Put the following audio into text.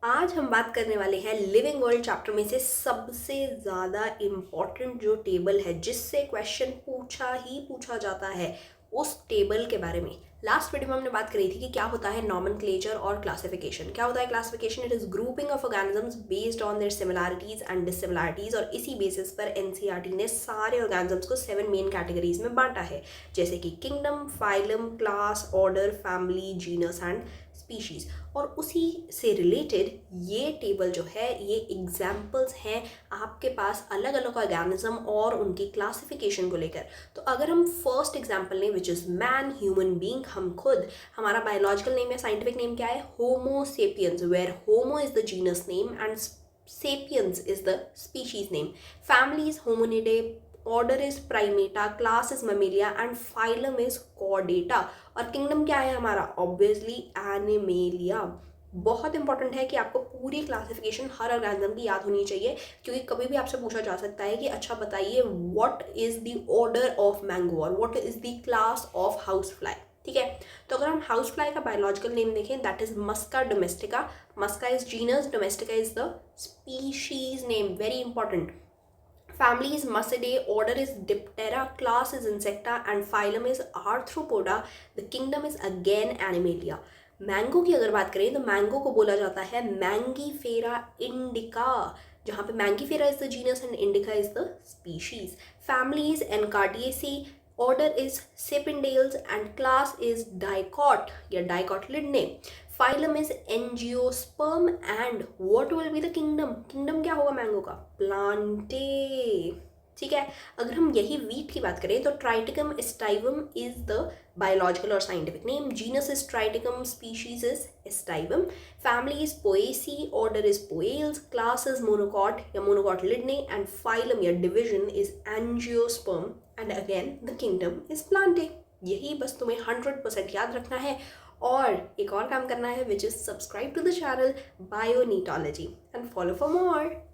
आज हम बात करने वाले हैं लिविंग वर्ल्ड चैप्टर में से सबसे ज़्यादा इम्पॉर्टेंट जो टेबल है जिससे क्वेश्चन पूछा ही पूछा जाता है उस टेबल के बारे में। लास्ट वीडियो में हमने बात करी थी कि क्या होता है नॉमेनक्लेचर और क्लासिफिकेशन। क्या होता है classification? It is grouping of organisms based on their similarities and dissimilarities, और इसी बेसिस पर एनसीईआरटी ने सारे ऑर्गेनिजम्स को 7 मेन कैटेगरीज में बांटा है, जैसे कि kingdom, phylum, class, order, family, genus and species. और उसी से रिलेटेड ये टेबल जो है ये एग्जाम्पल्स हैं आपके पास अलग अलग ऑर्गेनिज्म और उनकी क्लासिफिकेशन को लेकर। तो अगर हम फर्स्ट एग्जाम्पल लें which is man, human being, हम खुद, हमारा बायोलॉजिकल नेम या साइंटिफिक नेम क्या है? Homo sapiens, where homo is the genus name and sapiens is the species name. Family is Hominidae, order is Primata, class is Mammalia and phylum is Chordata। और kingdom क्या है हमारा? Obviously animalia. बहुत important है कि आपको पूरी classification हर organism की याद होनी चाहिए, क्योंकि कभी भी आपसे पूछा जा सकता है कि अच्छा बताइए what is the order of mango और what is the class of house fly. ठीक है, तो अगर हम हाउस फ्लाई का बायोलॉजिकल नेम देखें that is Musca domestica. Musca is genus, domestica is the species name, very important. Family is Muscidae, order is Diptera, class is Insecta and phylum is Arthropoda. The kingdom is again Animalia. Mango की अगर बात करें तो mango को बोला जाता है Mangifera indica, जहाँ पे Mangifera is the genus and indica is the species. Family is Anacardiaceae, order is Sapindales and class is Dicot या Dicotyledone. Phylum is Angiosperm and what will be the kingdom? Kingdom क्या होगा mango का? Plantae। ठीक है, अगर हम यही wheat की बात करें तो Triticum aestivum is the biological और scientific name, genus is Triticum, species is aestivum, family is Poaceae, order is Poales, class is monocot या मोनोकॉटिलिडने एंड फाइलम या division is angiosperm and again the kingdom is Plantae. यही बस तुम्हें 100% याद रखना है और एक और काम करना है which is subscribe to the channel Bionitology and follow for more.